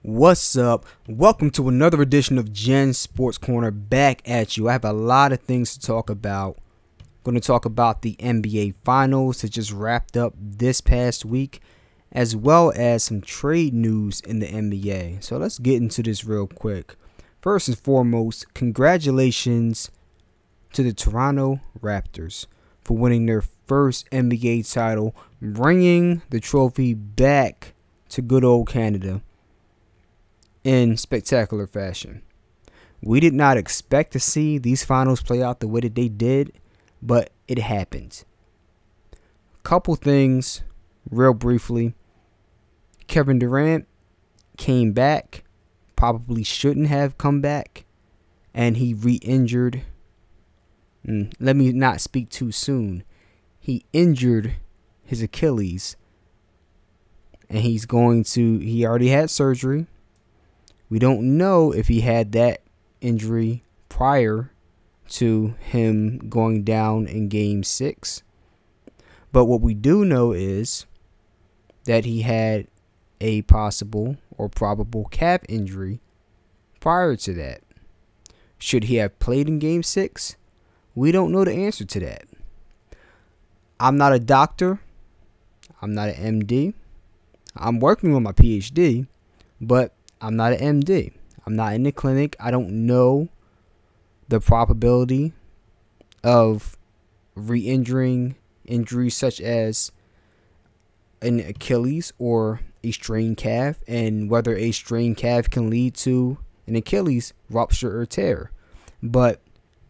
What's up? Welcome to another edition of Gen Sports Corner. Back at you. I have a lot of things to talk about. I'm going to talk about the NBA Finals that just wrapped up this past week, as well as some trade news in the NBA. So let's get into this real quick. First and foremost, congratulations to the Toronto Raptors for winning their first NBA title, bringing the trophy back to good old Canada in spectacular fashion. We did not expect to see these finals play out the way that they did, but it happened. Couple things real briefly. Kevin Durant came back, probably shouldn't have come back, and he re-injured. Let me not speak too soon. He injured his Achilles, and he already had surgery. We don't know if he had that injury prior to him going down in Game 6. But what we do know is that he had a possible or probable calf injury prior to that. Should he have played in Game 6? We don't know the answer to that. I'm not a doctor. I'm not an MD. I'm working on my PhD, but I'm not an MD. I'm not in the clinic. I don't know the probability of re-injuring injuries such as an Achilles or a strained calf, and whether a strained calf can lead to an Achilles rupture or tear. But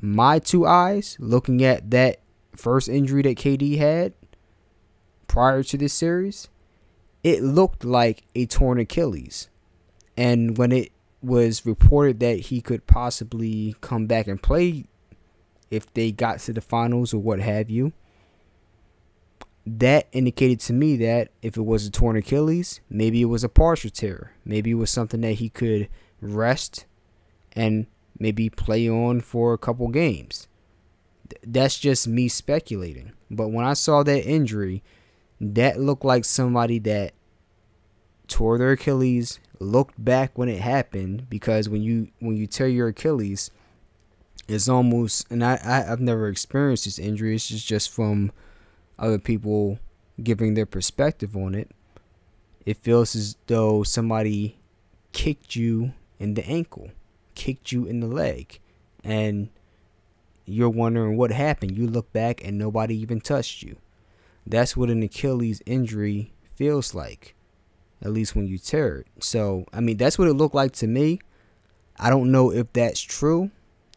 my two eyes, looking at that first injury that KD had prior to this series, it looked like a torn Achilles. And when it was reported that he could possibly come back and play if they got to the finals or what have you, that indicated to me that if it was a torn Achilles, maybe it was a partial tear. Maybe it was something that he could rest and maybe play on for a couple games. That's just me speculating. But when I saw that injury, that looked like somebody that tore their Achilles, looked back when it happened, because when you tear your Achilles, it's almost, and I've never experienced this injury, it's just from other people giving their perspective on it. It feels as though somebody kicked you in the ankle, kicked you in the leg, and you're wondering what happened. You look back and nobody even touched you. That's what an Achilles injury feels like, at least when you tear it. So, I mean, that's what it looked like to me. I don't know if that's true.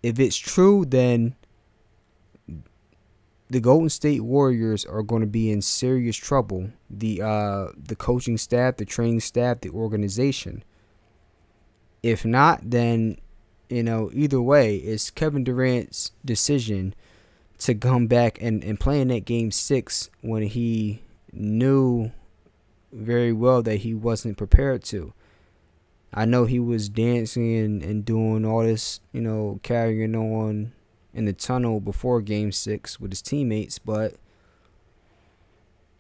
If it's true, then the Golden State Warriors are going to be in serious trouble. The coaching staff, the training staff, the organization. If not, then, either way, it's Kevin Durant's decision to come back and play in that Game 6 when he knew very well that he wasn't prepared to. I know he was dancing and doing all this, carrying on in the tunnel before Game 6 with his teammates, but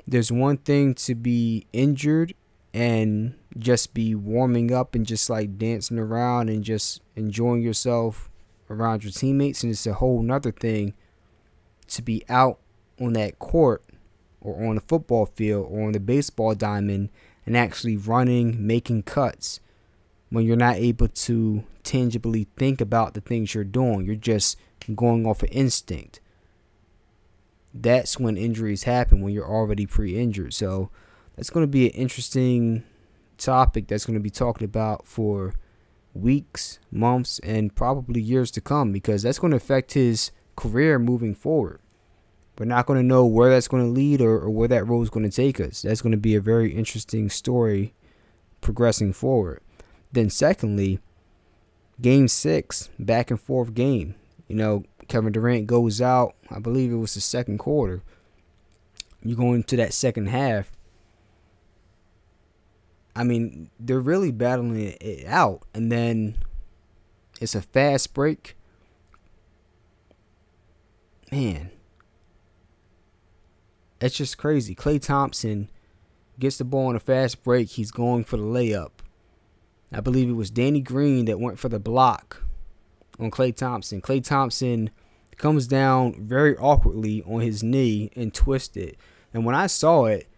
there's one thing to be injured and just be warming up and just like dancing around and just enjoying yourself around your teammates, and it's a whole nother thing to be out on that court or on the football field or on the baseball diamond and actually running, making cuts when you're not able to tangibly think about the things you're doing. You're just going off of instinct. That's when injuries happen, when you're already pre-injured. So that's going to be an interesting topic that's going to be talked about for weeks, months, and probably years to come, because that's going to affect his career moving forward. We're not going to know where that's going to lead or where that road is going to take us. That's going to be a very interesting story progressing forward. Then secondly, Game 6, back and forth game. Kevin Durant goes out, I believe it was the second quarter. You go into that second half, I mean, they're really battling it out. And then it's a fast break. Man, that's just crazy. Klay Thompson gets the ball on a fast break. He's going for the layup. I believe it was Danny Green that went for the block on Klay Thompson. Klay Thompson comes down very awkwardly on his knee and twists it. And when I saw it,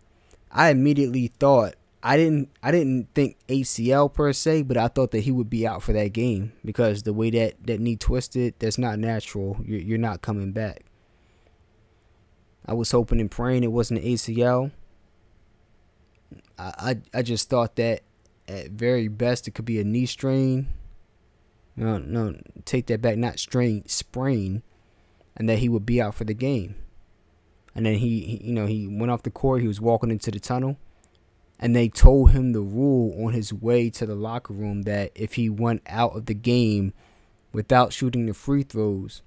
I immediately thought, I didn't think ACL per se, but I thought that he would be out for that game because the way that knee twisted, that's not natural. You're not coming back. I was hoping and praying it wasn't an ACL. I just thought that at very best it could be a knee strain. No, take that back, not strain, sprain, and that he would be out for the game. And then he went off the court. He was walking into the tunnel. And they told him the rule on his way to the locker room that if he went out of the game without shooting the free throws,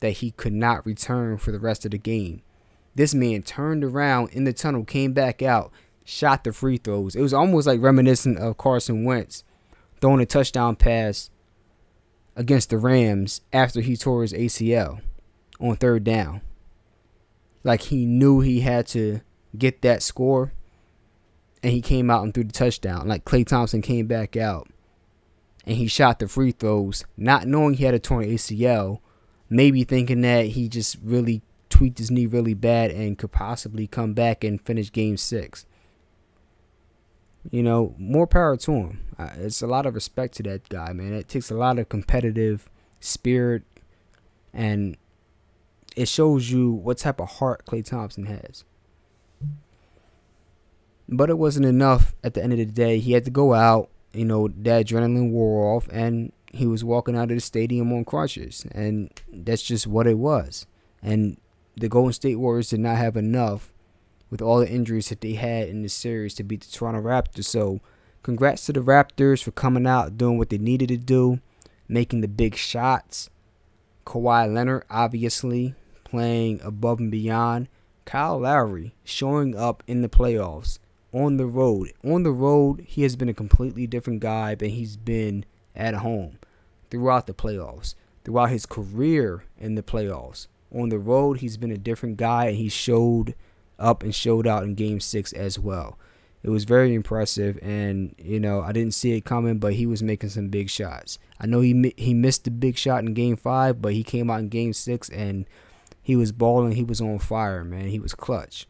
that he could not return for the rest of the game. This man turned around in the tunnel, came back out, shot the free throws. It was almost like reminiscent of Carson Wentz throwing a touchdown pass against the Rams after he tore his ACL on third down. Like he knew he had to get that score. And he came out and threw the touchdown. Like Klay Thompson came back out and he shot the free throws, not knowing he had a torn ACL, maybe thinking that he just really tweaked his knee really bad and could possibly come back and finish game 6. More power to him. It's a lot of respect to that guy, man. It takes a lot of competitive spirit, and it shows you what type of heart Klay Thompson has. But it wasn't enough at the end of the day. He had to go out. That adrenaline wore off, and he was walking out of the stadium on crutches. And that's just what it was. And the Golden State Warriors did not have enough with all the injuries that they had in the series to beat the Toronto Raptors. So congrats to the Raptors for coming out, doing what they needed to do, making the big shots. Kawhi Leonard, obviously, playing above and beyond. Kyle Lowry showing up in the playoffs. On the road, he has been a completely different guy than he's been at home throughout the playoffs, throughout his career in the playoffs. On the road, he's been a different guy, and he showed up and showed out in Game 6 as well. It was very impressive, and, I didn't see it coming, but he was making some big shots. I know he missed the big shot in Game 5, but he came out in Game 6, and he was balling. He was on fire, man. He was clutch.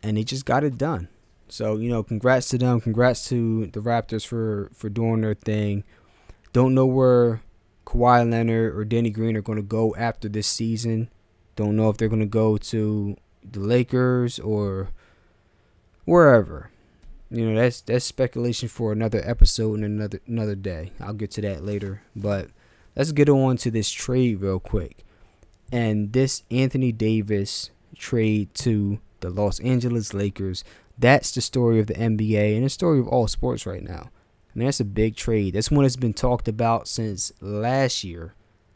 And they just got it done. So, congrats to them. Congrats to the Raptors for doing their thing. Don't know where Kawhi Leonard or Danny Green are going to go after this season. Don't know if they're going to go to the Lakers or wherever. That's speculation for another episode and another day. I'll get to that later. But let's get on to this trade real quick. And this Anthony Davis trade to the Los Angeles Lakers, that's the story of the NBA and the story of all sports right now. I mean, that's a big trade. That's one that's been talked about since last year.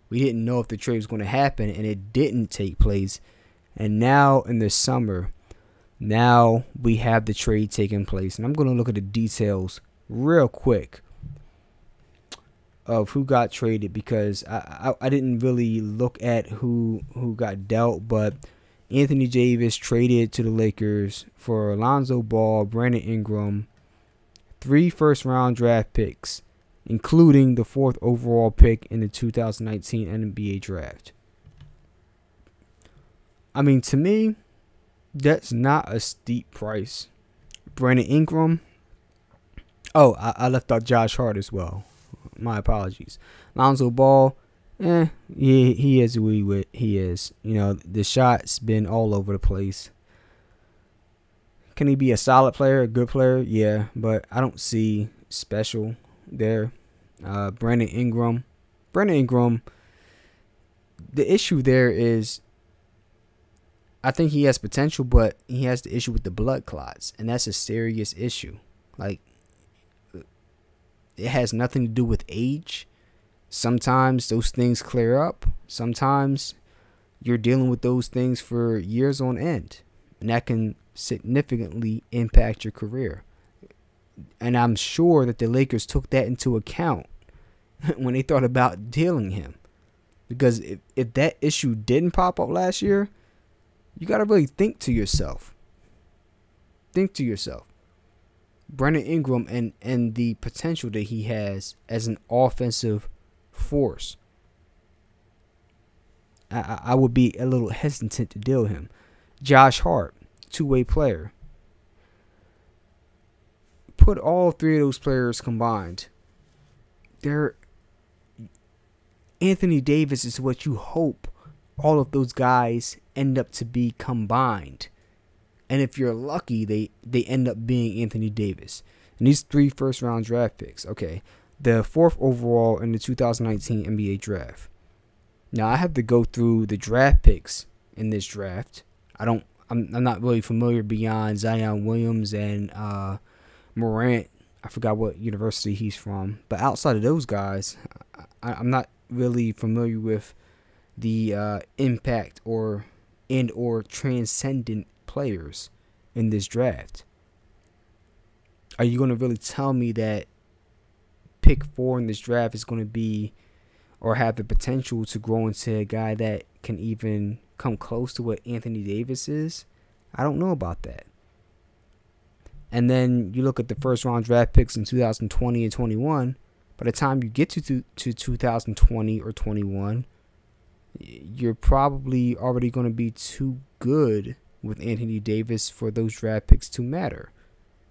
We didn't know if the trade was going to happen, and it didn't take place. And now in the summer, now we have the trade taking place. And I'm going to look at the details real quick of who got traded, because I didn't really look at who got dealt, but Anthony Davis traded to the Lakers for Lonzo Ball, Brandon Ingram, 3 first-round draft picks, including the 4th overall pick in the 2019 NBA draft. I mean, to me, that's not a steep price. Brandon Ingram. Oh, I left out Josh Hart as well. My apologies. Lonzo Ball. He is who he is. The shot's been all over the place. Can he be a solid player, a good player? Yeah, but I don't see special there. Brandon Ingram. The issue there is, I think he has potential, but he has the issue with the blood clots, and that's a serious issue. Like, it has nothing to do with age. Sometimes those things clear up. Sometimes you're dealing with those things for years on end, and that can significantly impact your career. And I'm sure that the Lakers took that into account when they thought about dealing him. Because if that issue didn't pop up last year, you got to really think to yourself. Brandon Ingram and the potential that he has as an offensive force, I would be a little hesitant to deal him. Josh Hart, two-way player. Put all three of those players combined. Anthony Davis is what you hope all of those guys end up to be combined. And if you're lucky, they end up being Anthony Davis. And these 3 first-round draft picks. Okay, the 4th overall in the 2019 NBA draft. Now, I have to go through the draft picks in this draft. I'm not really familiar beyond Zion Williams and Morant. I forgot what university he's from. But outside of those guys, I'm not really familiar with the impact or transcendent players in this draft. Are you going to really tell me that pick 4 in this draft is going to be or have the potential to grow into a guy that can even come close to what Anthony Davis is? I don't know about that. And then you look at the first round draft picks in 2020 and 21. By the time you get to 2020 or 21, you're probably already going to be too good with Anthony Davis for those draft picks to matter.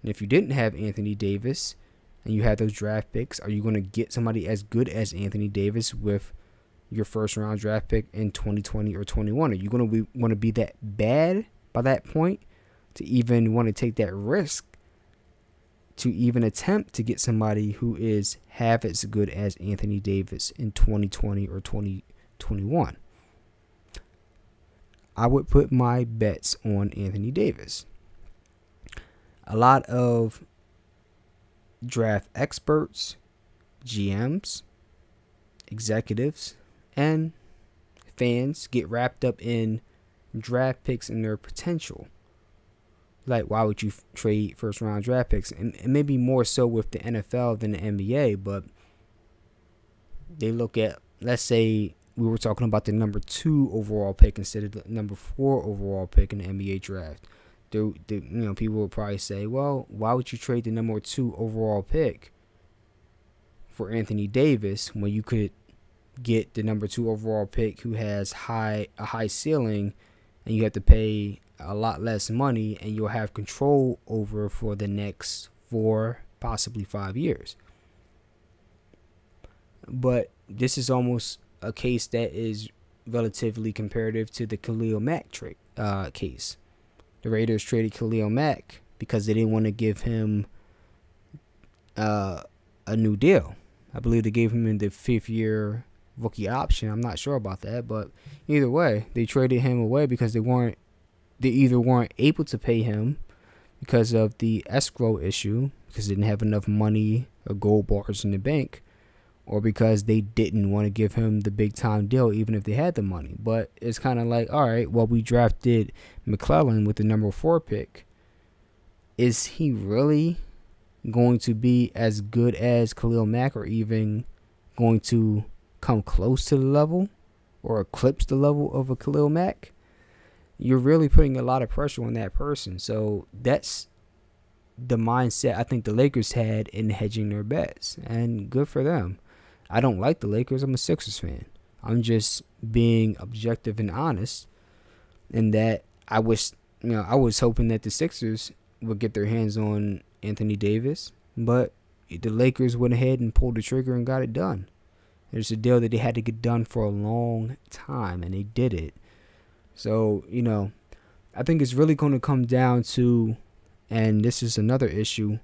And if you didn't have Anthony Davis and you had those draft picks, are you going to get somebody as good as Anthony Davis with your first round draft pick in 2020 or 21? Are you going to want to be that bad by that point to even want to take that risk to even attempt to get somebody who is half as good as Anthony Davis in 2020 or 2021? I would put my bets on Anthony Davis. A lot of draft experts, GMs, executives, and fans get wrapped up in draft picks and their potential. Like, why would you trade first round draft picks? And maybe more so with the NFL than the NBA, but they look at, let's say we were talking about the number 2 overall pick instead of the number 4 overall pick in the NBA draft. People will probably say, well, why would you trade the number 2 overall pick for Anthony Davis when you could get the number 2 overall pick who has a high ceiling, and you have to pay a lot less money and you'll have control over for the next 4, possibly 5 years? But this is almost a case that is relatively comparative to the Khalil Mack case. The Raiders traded Khalil Mack because they didn't want to give him a new deal. I believe they gave him the 5th-year rookie option. I'm not sure about that, but either way, they traded him away because they either weren't able to pay him because of the escrow issue, because they didn't have enough money or gold bars in the bank, or because they didn't want to give him the big time deal even if they had the money. But it's kind of like, all right, well, we drafted McClellan with the number 4 pick. Is he really going to be as good as Khalil Mack, or even going to come close to the level or eclipse the level of a Khalil Mack? You're really putting a lot of pressure on that person. So that's the mindset I think the Lakers had in hedging their bets, and good for them. I don't like the Lakers. I'm a Sixers fan. I'm just being objective and honest in that I was hoping that the Sixers would get their hands on Anthony Davis, but the Lakers went ahead and pulled the trigger and got it done. There's a deal that they had to get done for a long time, and they did it. So, I think it's really going to come down to, and this is another issue,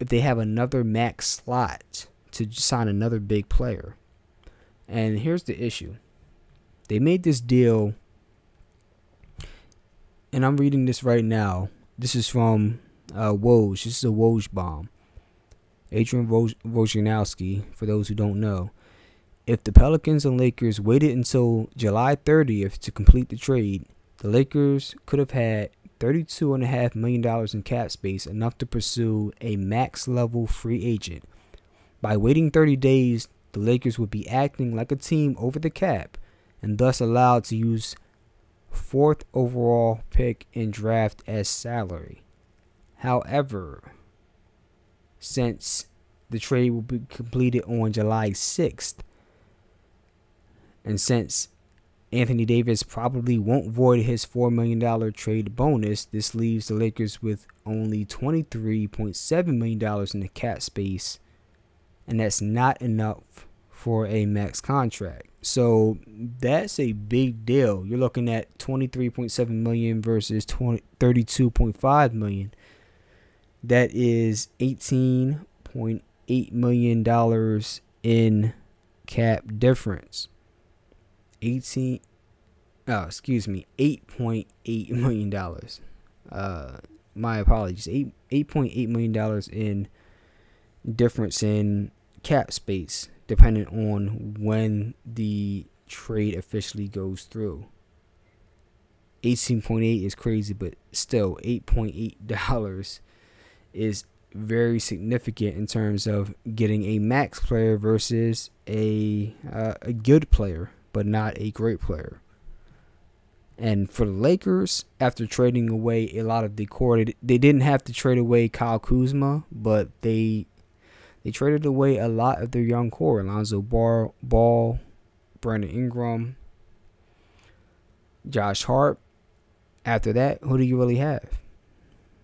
if they have another max slot to sign another big player. And here's the issue. They made this deal, and I'm reading this right now. This is from Woj. This is a Woj bomb. Adrian Wojnarowski, for those who don't know. If the Pelicans and Lakers waited until July 30th to complete the trade, the Lakers could have had $32.5 million in cap space, enough to pursue a max-level free agent. By waiting 30 days, the Lakers would be acting like a team over the cap and thus allowed to use 4th overall pick in draft as salary. However, since the trade will be completed on July 6th. And since Anthony Davis probably won't void his $4 million trade bonus, this leaves the Lakers with only $23.7 million in the cap space, and that's not enough for a max contract. So that's a big deal. You're looking at $23.7 million versus $32.5 million. That is $18.8 million in cap difference. $8.8 million. My apologies. $8.8 million in difference in cap space, depending on when the trade officially goes through. 18.8 is crazy, but still $8.8 is very significant in terms of getting a max player versus a good player, but not a great player. And for the Lakers, after trading away a lot of the core, they didn't have to trade away Kyle Kuzma, but they traded away a lot of their young core. Alonzo Ball, Brandon Ingram, Josh Hart. After that, who do you really have?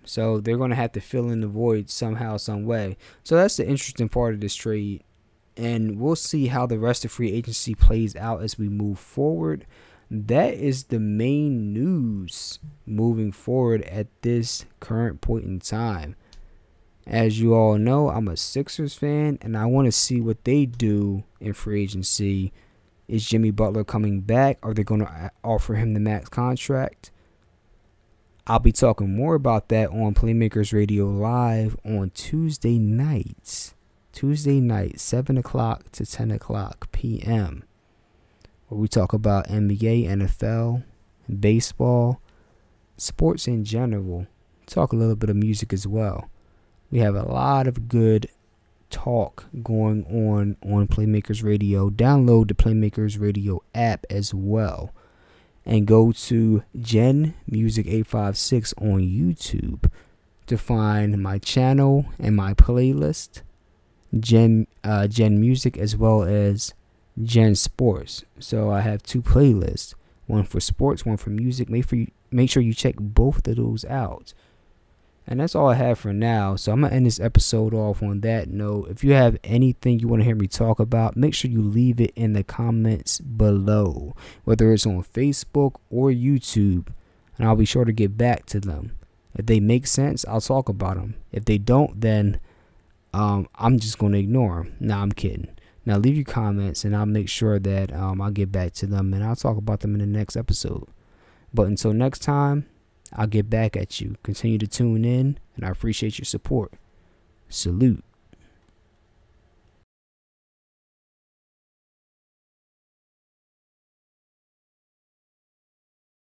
So they're going to have to fill in the void somehow, some way. So that's the interesting part of this trade. And we'll see how the rest of free agency plays out as we move forward. That is the main news moving forward at this current point in time. As you all know, I'm a Sixers fan, and I want to see what they do in free agency. Is Jimmy Butler coming back? Are they going to offer him the max contract? I'll be talking more about that on Playmakers Radio Live on Tuesday nights. Tuesday night, 7 o'clock to 10 o'clock p.m., where we talk about NBA, NFL, baseball, sports in general. Talk a little bit of music as well. We have a lot of good talk going on Playmakers Radio. Download the Playmakers Radio app as well. And go to Gen Music 856 on YouTube to find my channel and my playlist, Gen Music as well as Gen Sports. So I have two playlists, one for sports, one for music. Make sure you check both of those out. And that's all I have for now. So I'm going to end this episode off on that note. If you have anything you want to hear me talk about, make sure you leave it in the comments below, whether it's on Facebook or YouTube, and I'll be sure to get back to them. If they make sense, I'll talk about them. If they don't, then I'm just going to ignore them. Nah, I'm kidding. Now leave your comments, and I'll make sure that I'll get back to them, and I'll talk about them in the next episode. But until next time, I'll get back at you. Continue to tune in, and I appreciate your support. Salute.